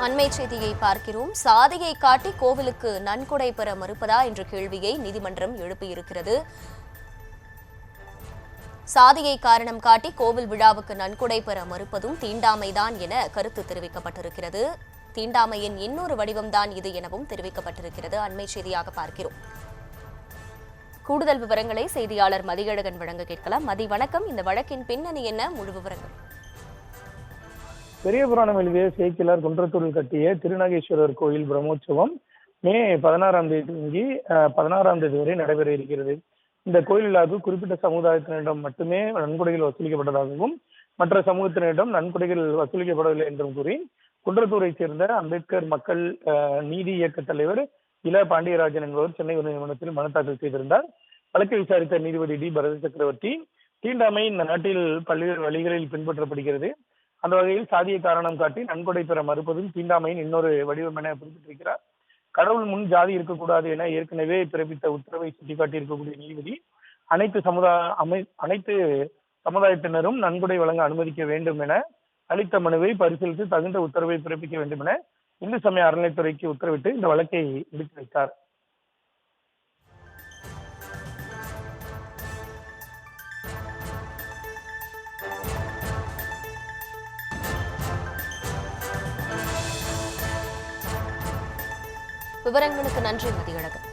அண்மை செய்தியை பார்க்கிறோம். சாதியை காட்டி கோவிலுக்கு நன்கொடை பெற மறுப்பதா என்ற கேள்வியை நீதிமன்றம் எழுப்பியிருக்கிறது. சாதியை காரணம் காட்டி கோவில் விழாவுக்கு நன்கொடை பெற மறுப்பதும் தீண்டாமைதான் என கருத்து தெரிவிக்கப்பட்டிருக்கிறது. தீண்டாமையின் இன்னொரு வடிவம்தான் இது எனவும் தெரிவிக்கப்பட்டிருக்கிறது. அண்மை செய்தியாக பார்க்கிறோம். கூடுதல் விவரங்களை செய்தியாளர் மதியழகன் வழங்க கேட்கலாம். மதி, வணக்கம். இந்த வழக்கின் பின்னணி என்ன, முழு விவரங்கள்? பெரிய புராணம் எழுதிய சேக்கிலார் குன்றத்தூரில் கட்டிய திருநாகேஸ்வரர் கோயில் பிரம்மோற்சவம் மே 16ஆம் தேதி தொடங்கி 16ஆம் தேதி வரை நடைபெற இருக்கிறது. இந்த கோயில் விழாவுக்கு குறிப்பிட்ட சமுதாயத்தினரிடம் மட்டுமே நன்கொடைகள் வசூலிக்கப்பட்டதாகவும் மற்ற சமூகத்தினரிடம் நன்கொடைகள் வசூலிக்கப்படவில்லை என்றும் கூறி குன்றத்தூரை சேர்ந்த அம்பேத்கர் மக்கள் நீதி இயக்க தலைவர் இல பாண்டியராஜன் என்பவர் சென்னை உயர்நீதிமன்றத்தில் மனு தாக்கல் செய்திருந்தார். வழக்கை விசாரித்த நீதிபதி டி பரத சக்கரவர்த்தி, தீண்டாமை இந்த நாட்டில் பல்வேறு வழிகளில் பின்பற்றப்படுகிறது. அந்த வகையில் சாதியை காரணம் காட்டி நன்கொடை பெற மறுப்பதும் தீண்டாமையின் இன்னொரு வடிவம் என குறிப்பிட்டிருக்கிறார். கடவுள் முன் ஜாதி இருக்கக்கூடாது என ஏற்கனவே பிறப்பித்த உத்தரவை சுட்டிக்காட்டி இருக்கக்கூடிய நீதிபதி அனைத்து சமுதாயத்தினரும் நன்கொடை வழங்க அனுமதிக்க வேண்டும் என அளித்த மனுவை பரிசீலித்து தகுந்த உத்தரவை பிறப்பிக்க வேண்டும் என இந்து சமய அறநிலைத்துறைக்கு உத்தரவிட்டு இந்த வழக்கை முடித்து வைத்தார். விவரங்களுக்கு நன்றி மதியழகன்.